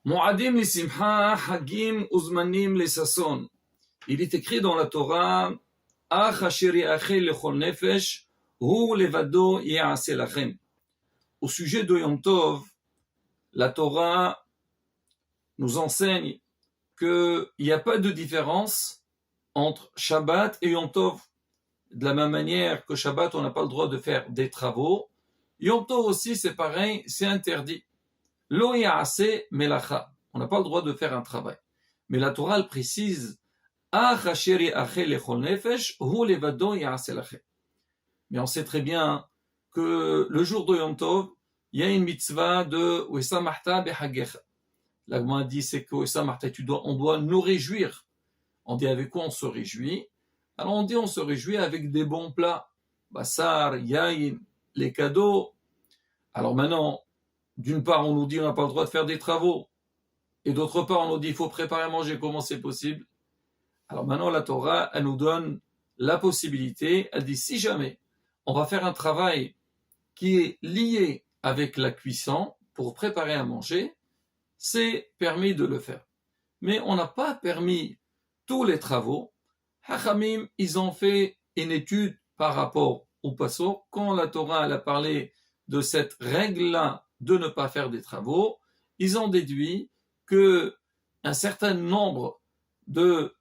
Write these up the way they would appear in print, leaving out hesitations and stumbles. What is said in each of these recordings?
Mo'adim lisimcha, hagim uzmanim lesasson. Il est écrit dans la Torah, Ach asher ya'achel lechol nefesh, hu levado ya'aseh lachem. Au sujet de Yom Tov, la Torah nous enseigne qu'il n'y a pas de différence entre Shabbat et Yom Tov. De la même manière que Shabbat, on n'a pas le droit de faire des travaux, Yom Tov aussi, c'est pareil, c'est interdit. Lo ya'aseh melacha. On n'a pas le droit de faire un travail. Mais la Torah, elle précise, Ach asher ya'achel lechol nefesh, hu levado ya'aseh lachem. Mais on sait très bien que le jour de Yom Tov, il y a une mitzvah de Wesamachta behagecha. La Gemara dit, c'est que Wesamachta, on doit nous réjouir. On dit avec quoi on se réjouit? Alors on dit on se réjouit avec des bons plats. Bassar, yaïn, les cadeaux. Alors maintenant, d'une part, on nous dit on n'a pas le droit de faire des travaux. Et d'autre part, on nous dit il faut préparer à manger. Comment c'est possible? Alors maintenant, la Torah, elle nous donne la possibilité. Elle dit si jamais on va faire un travail qui est lié avec la cuisson pour préparer à manger, c'est permis de le faire. Mais on n'a pas permis tous les travaux. Hachamim, ils ont fait une étude par rapport au passo. Quand la Torah elle a parlé de cette règle-là de ne pas faire des travaux, ils ont déduit que un certain nombre de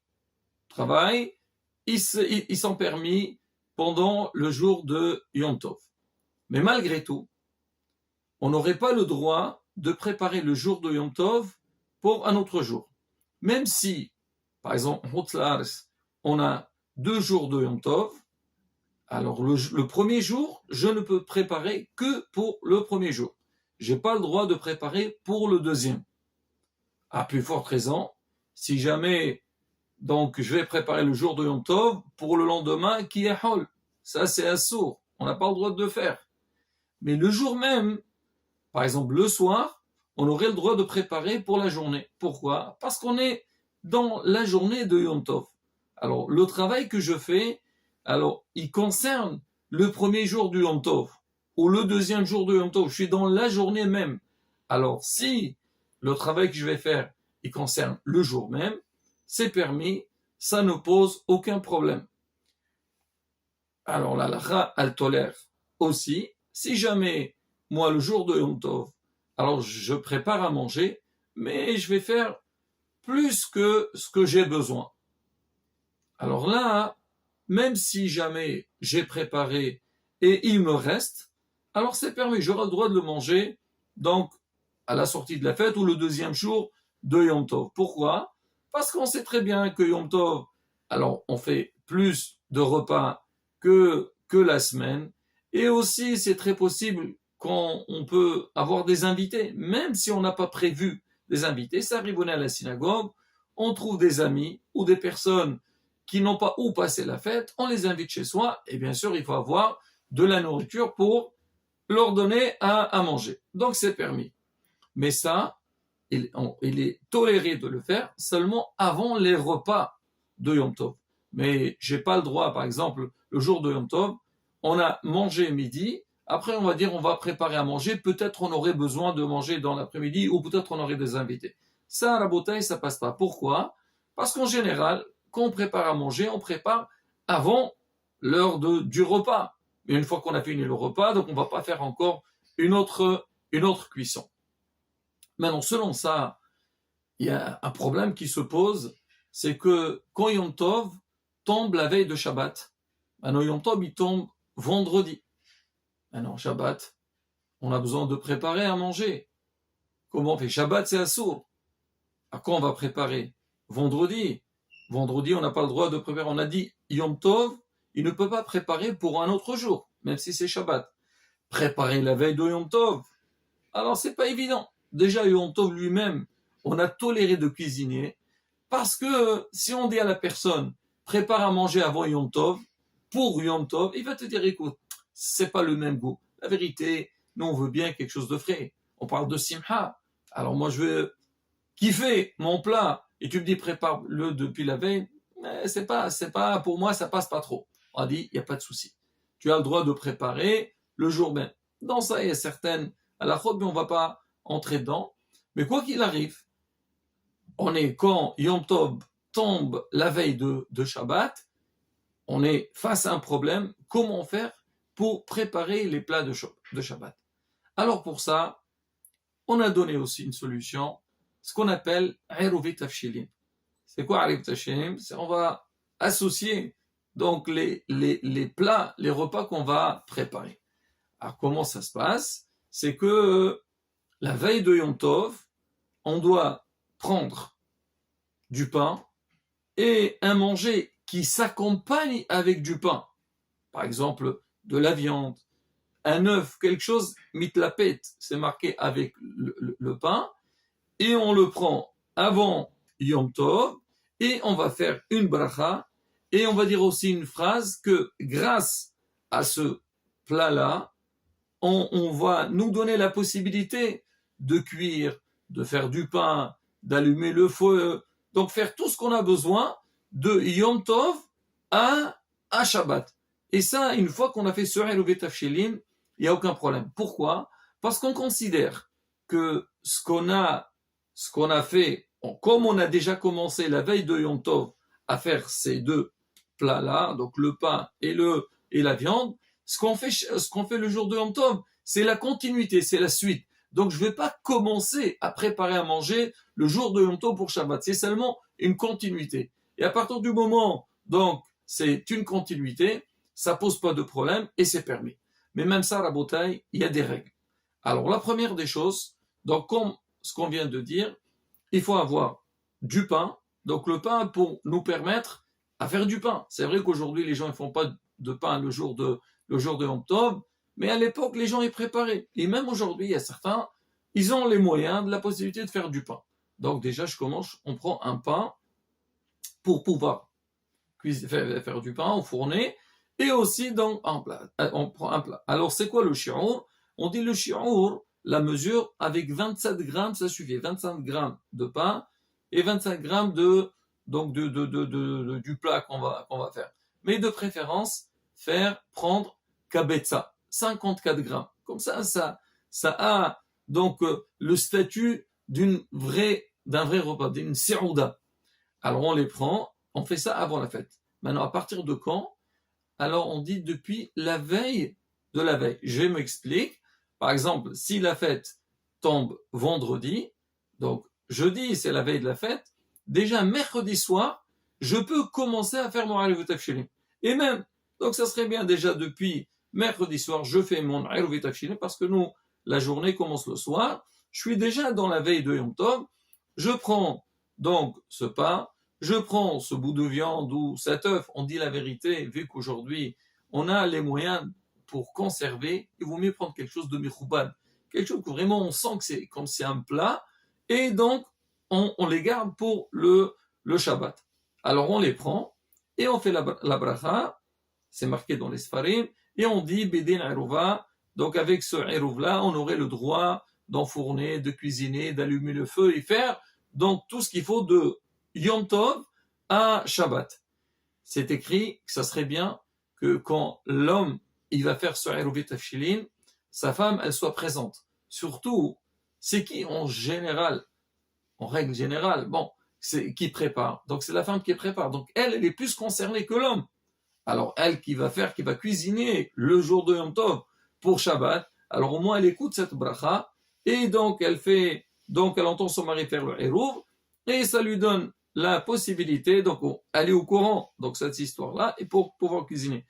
travail, ils sont permis pendant le jour de Yom Tov. Mais malgré tout, on n'aurait pas le droit de préparer le jour de Yom Tov pour un autre jour. Même si, par exemple, on a 2 jours de Yom Tov, alors le premier jour, je ne peux préparer que pour le premier jour. Je n'ai pas le droit de préparer pour le deuxième. À plus forte raison, si jamais donc je vais préparer le jour de Yom Tov pour le lendemain qui est Hol. Ça c'est assour, on n'a pas le droit de le faire. Mais le jour même, par exemple le soir, on aurait le droit de préparer pour la journée. Pourquoi? Parce qu'on est dans la journée de Yom Tov. Alors le travail que je fais, alors il concerne le premier jour du Yom Tov ou le deuxième jour de Yom Tov. Je suis dans la journée même. Alors si le travail que je vais faire, il concerne le jour même, c'est permis, ça ne pose aucun problème. Alors la halakha, elle tolère aussi, si jamais, moi, le jour de Yom Tov, alors je prépare à manger, mais je vais faire plus que ce que j'ai besoin. Alors là, même si jamais j'ai préparé et il me reste, alors c'est permis, j'aurai le droit de le manger, donc à la sortie de la fête ou le deuxième jour de Yom Tov. Pourquoi? Parce qu'on sait très bien que Yom Tov, alors on fait plus de repas que la semaine, et aussi c'est très possible qu'on peut avoir des invités, même si on n'a pas prévu des invités. Ça arrive, on est à la synagogue, on trouve des amis ou des personnes qui n'ont pas où passer la fête, on les invite chez soi, et bien sûr il faut avoir de la nourriture pour leur donner à manger. Donc c'est permis. Mais ça, il est toléré de le faire seulement avant les repas de Yom Tov. Mais j'ai pas le droit, par exemple, le jour de Yom Tov, on a mangé midi, après on va dire on va préparer à manger, peut-être on aurait besoin de manger dans l'après-midi ou peut-être on aurait des invités. Ça, à la bouteille, ça passe pas. Pourquoi? Parce qu'en général, quand on prépare à manger, on prépare avant l'heure du repas. Mais une fois qu'on a fini le repas, donc on va pas faire encore une autre cuisson. Maintenant, selon ça, il y a un problème qui se pose, c'est que quand Yom Tov tombe la veille de Shabbat, maintenant Yom Tov il tombe vendredi. Maintenant Shabbat, on a besoin de préparer à manger. Comment on fait? Shabbat c'est assour. À quoi on va préparer? Vendredi. Vendredi on n'a pas le droit de préparer. On a dit Yom Tov, il ne peut pas préparer pour un autre jour, même si c'est Shabbat. Préparer la veille de Yom Tov, alors c'est pas évident. Déjà Yom Tov lui-même, on a toléré de cuisiner, parce que si on dit à la personne, prépare à manger avant Yom Tov, pour Yom Tov, il va te dire, écoute, c'est pas le même goût. La vérité, nous on veut bien quelque chose de frais. On parle de simha. Alors moi je veux kiffer mon plat, et tu me dis prépare-le depuis la veille, mais c'est pas, pour moi ça passe pas trop. On a dit, il n'y a pas de souci. Tu as le droit de préparer le jour même. Dans ça, il y a certaines halachot, mais on va pas entrer dedans. Mais quoi qu'il arrive, quand Yom Tov tombe la veille de Shabbat, on est face à un problème, comment faire pour préparer les plats de Shabbat. Alors pour ça, on a donné aussi une solution, ce qu'on appelle Eruv Tafshilin. C'est quoi Eruv Tafshilin? On va associer donc les plats, les repas qu'on va préparer. Alors comment ça se passe? C'est que la veille de Yom Tov, on doit prendre du pain et un manger qui s'accompagne avec du pain. Par exemple, de la viande, un œuf, quelque chose, mitlapet, c'est marqué avec le pain, et on le prend avant Yom Tov, et on va faire une bracha, et on va dire aussi une phrase que grâce à ce plat-là, on va nous donner la possibilité de cuire, de faire du pain, d'allumer le feu, donc faire tout ce qu'on a besoin de Yom Tov à Shabbat. Et ça, une fois qu'on a fait ce Eruv Tafshilin, il n'y a aucun problème. Pourquoi? Parce qu'on considère que ce qu'on a fait, comme on a déjà commencé la veille de Yom Tov à faire ces deux plats-là, donc le pain et la viande, ce qu'on fait le jour de Yom Tov, c'est la continuité, c'est la suite. Donc je ne vais pas commencer à préparer à manger le jour de Yom Tov pour Shabbat. C'est seulement une continuité. Et à partir du moment, donc, c'est une continuité, ça pose pas de problème et c'est permis. Mais même ça, Rabotai, il y a des règles. Alors la première des choses, donc comme ce qu'on vient de dire, il faut avoir du pain. Donc le pain pour nous permettre à faire du pain. C'est vrai qu'aujourd'hui les gens ne font pas de pain le jour de Yom Tov, mais à l'époque les gens y préparaient. Et même aujourd'hui, il y a certains, ils ont les moyens, de la possibilité de faire du pain. Donc déjà, on prend un pain pour pouvoir faire du pain, enfourner, et aussi dans un plat. On prend un plat. Alors c'est quoi le shi'ur? On dit le shi'ur, la mesure, avec 27 grammes, ça suffit. 25 grammes de pain et 25 grammes du plat qu'on va faire. Mais de préférence, prendre kabetza, 54 grammes. Comme ça a donc le statut d'un vrai repas, d'une sirouda. Alors on les prend, on fait ça avant la fête. Maintenant, à partir de quand? Alors on dit depuis la veille de la veille. Je m'explique. Par exemple, si la fête tombe vendredi, donc jeudi c'est la veille de la fête, déjà mercredi soir, je peux commencer à faire mon Eruv Tafshilin. Et même, donc ça serait bien déjà depuis mercredi soir, je fais mon Eruv Tafshilin parce que nous, la journée commence le soir. Je suis déjà dans la veille de Yom Tov. Je prends donc ce pain, je prends ce bout de viande ou cet œuf. On dit la vérité, vu qu'aujourd'hui on a les moyens pour conserver, il vaut mieux prendre quelque chose de michoubad, quelque chose que vraiment on sent que c'est comme c'est un plat, et donc on les garde pour le Shabbat. Alors on les prend et on fait la bracha, c'est marqué dans les Sfarim, et on dit Bedin Eruva. Donc avec ce Eruv-là, on aurait le droit d'enfourner, de cuisiner, d'allumer le feu et faire donc tout ce qu'il faut de Yom Tov à Shabbat. C'est écrit que ça serait bien que quand l'homme il va faire ce Eruv Tafshilin, sa femme elle soit présente. Surtout, c'est qui en général, en règle générale, c'est qui prépare. Donc c'est la femme qui prépare. Donc elle est plus concernée que l'homme. Alors elle qui va cuisiner le jour de Yom Tov pour Shabbat, alors au moins elle écoute cette bracha, et donc elle entend son mari faire le Eruv, et ça lui donne la possibilité, donc elle est au courant, donc cette histoire-là, et pour pouvoir cuisiner.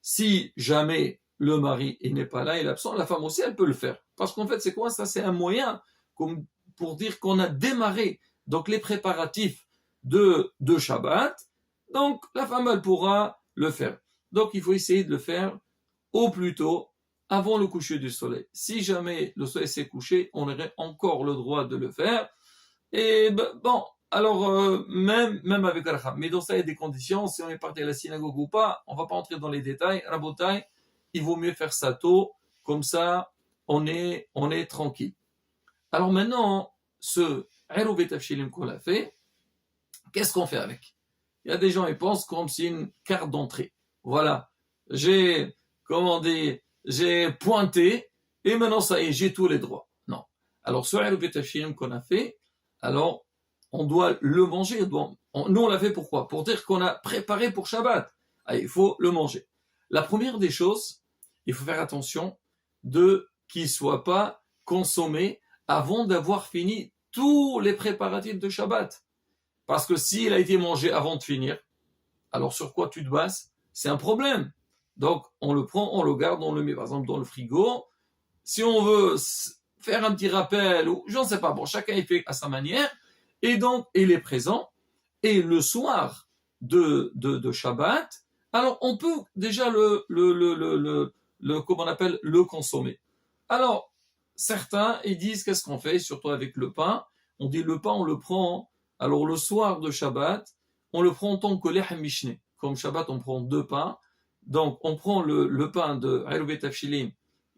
Si jamais le mari n'est pas là, il est absent, la femme aussi elle peut le faire. Parce qu'en fait c'est quoi ça? C'est un moyen pour dire qu'on a démarré donc les préparatifs de Shabbat, donc la femme elle pourra le faire. Donc il faut essayer de le faire au plus tôt, avant le coucher du soleil. Si jamais le soleil s'est couché, on aurait encore le droit de le faire. Et alors même avec Racham. Mais dans ça, il y a des conditions. Si on est parti à la synagogue ou pas, on ne va pas entrer dans les détails. Rabotai, il vaut mieux faire ça tôt. Comme ça, on est tranquille. Alors maintenant, ce Eruv Tafshilin qu'on a fait, qu'est-ce qu'on fait avec? Il y a des gens qui pensent comme c'est une carte d'entrée. Voilà, j'ai pointé, et maintenant ça y est, j'ai tous les droits. Non. Alors, ce Eruv Tafshilin qu'on a fait, alors, on doit le manger. Nous, on l'a fait pourquoi? Pour dire qu'on a préparé pour Shabbat. Allez, il faut le manger. La première des choses, il faut faire attention qu'il ne soit pas consommé avant d'avoir fini tous les préparatifs de Shabbat. Parce que s'il a été mangé avant de finir, alors sur quoi tu te bases? C'est un problème. Donc, on le prend, on le garde, on le met par exemple dans le frigo. Si on veut faire un petit rappel, ou j'en sais pas, bon, chacun il fait à sa manière, et donc, il est présent, et le soir de Shabbat, alors on peut déjà comment on appelle, le consommer. Alors, certains, ils disent, qu'est-ce qu'on fait, surtout avec le pain? On dit, le pain, on le prend, alors le soir de Shabbat, on le prend en tant que lehm mishné. Comme Shabbat, on prend 2 pains. Donc, on prend le pain de Eruv Tafshilin,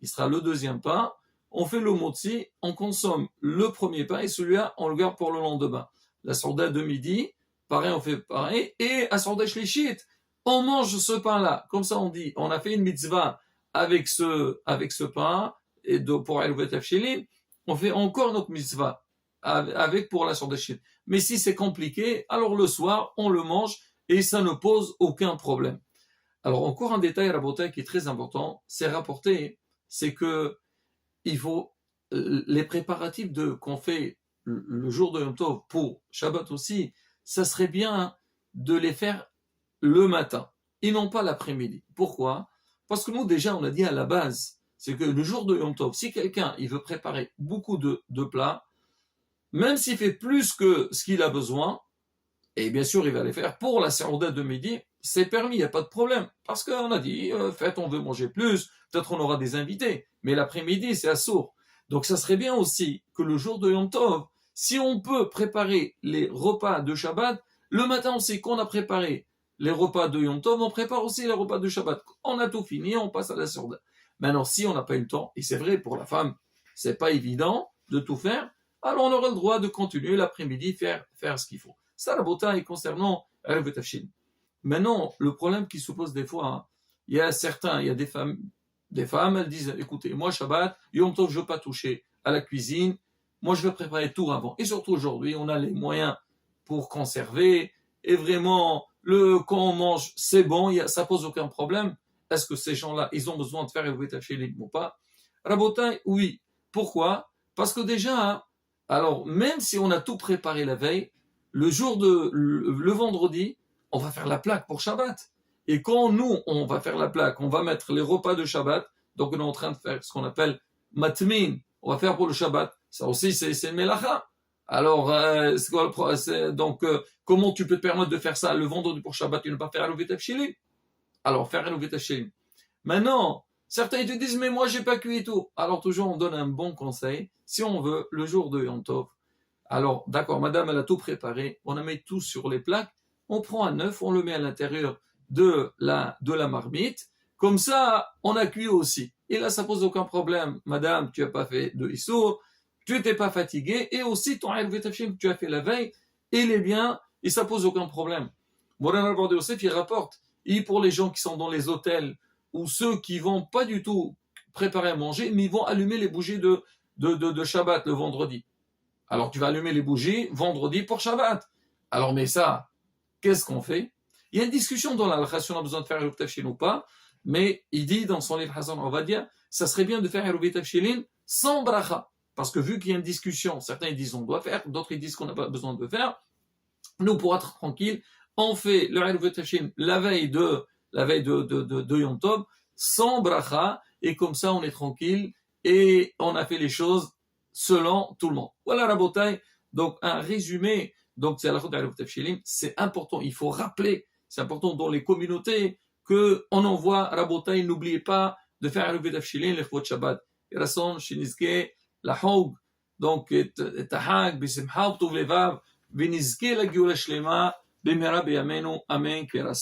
il sera le deuxième pain. On fait le motzi, on consomme le premier pain et celui-là, on le garde pour le lendemain. La Sorda de midi, pareil, on fait pareil. Et à Sorda Shlishit, on mange ce pain-là. Comme ça, on dit, on a fait une mitzvah avec ce pain, et pour Eruv Tafshilin, on fait encore notre mitzvah avec pour la Sorda Shlishit. Mais si c'est compliqué, alors le soir, on le mange et ça ne pose aucun problème. Alors encore un détail, Rabotai, qui est très important, c'est rapporté, c'est que il faut les préparatifs qu'on fait le jour de Yom Tov pour Shabbat aussi, ça serait bien de les faire le matin et non pas l'après-midi. Pourquoi? Parce que nous déjà on a dit à la base, c'est que le jour de Yom Tov, si quelqu'un il veut préparer beaucoup de plats, même s'il fait plus que ce qu'il a besoin, et bien sûr il va les faire pour la sérouda de midi, c'est permis, il n'y a pas de problème. Parce qu'on a dit, faites, on veut manger plus, peut-être on aura des invités, mais l'après-midi, c'est assourd. Donc ça serait bien aussi que le jour de Yom Tov, si on peut préparer les repas de Shabbat, le matin on sait qu'on a préparé les repas de Yom Tov, on prépare aussi les repas de Shabbat. On a tout fini, on passe à la sérouda. Maintenant, si on n'a pas eu le temps, et c'est vrai pour la femme, c'est pas évident de tout faire, alors on aura le droit de continuer l'après-midi, faire ce qu'il faut. Ça, la beauté est concernant Eruv Tafshilin. Maintenant, le problème qui se pose des fois, hein, il y a des femmes, elles disent, écoutez, moi, Shabbat, Yom Tov, je ne veux pas toucher à la cuisine, moi, je vais préparer tout avant. Et surtout aujourd'hui, on a les moyens pour conserver, et vraiment, quand on mange, c'est bon, ça pose aucun problème. Est-ce que ces gens-là, ils ont besoin de faire Eruv Tafshilin ou pas? Rabotai, oui. Pourquoi? Parce que déjà, hein, alors, même si on a tout préparé la veille, le vendredi, on va faire la plaque pour Shabbat. Et quand nous, on va faire la plaque, on va mettre les repas de Shabbat, donc on est en train de faire ce qu'on appelle matmin, on va faire pour le Shabbat. Ça aussi, c'est une melacha. Alors, comment tu peux te permettre de faire ça le vendredi pour Shabbat et ne pas faire Eruv Tafshilin? Alors, faire Eruv Tafshilin. Maintenant, certains te disent, mais moi, j'ai pas cuit et tout. Alors, toujours, on donne un bon conseil. Si on veut, le jour de Yom Tov, alors, d'accord, madame, elle a tout préparé, on a mis tout sur les plaques, on prend un œuf, on le met à l'intérieur de la marmite, comme ça, on a cuit aussi. Et là, ça pose aucun problème. Madame, tu n'as pas fait de issour, tu n'étais pas fatigué, et aussi ton Eruv Tafshilin que tu as fait la veille, il est bien, et ça pose aucun problème. Moran al-Bardi Yosef, il rapporte, et pour les gens qui sont dans les hôtels, ou ceux qui vont pas du tout préparer à manger, mais ils vont allumer les bougies de Shabbat le vendredi. Alors tu vas allumer les bougies vendredi pour Shabbat. Alors mais ça, qu'est-ce qu'on fait? Il y a une discussion dans la halakha si on a besoin de faire Eruv Tafshilin ou pas, mais il dit dans son livre Hassan Ovadia, ça serait bien de faire Eruv Tafshilin sans bracha. Parce que vu qu'il y a une discussion, certains disent on doit faire, d'autres ils disent qu'on n'a pas besoin de faire, nous pour être tranquille, on fait le Eruv Tafshilin la veille de Yom Tov sans bracha, et comme ça on est tranquille, et on a fait les choses selon tout le monde. Voilà Rabotai, donc un résumé, donc c'est à la fois d'Eruv Tafshilin, c'est important, il faut rappeler, c'est important dans les communautés, qu'on envoie Rabotai, n'oubliez pas de faire Eruv Tafshilin, l'Echvot Shabbat, Rason, Shinizke, la Hog, donc Tahag, Bisimha, Ptov Levav, ונזכה לגאולה שלמה במהרה בימינו, אמן כן רצון.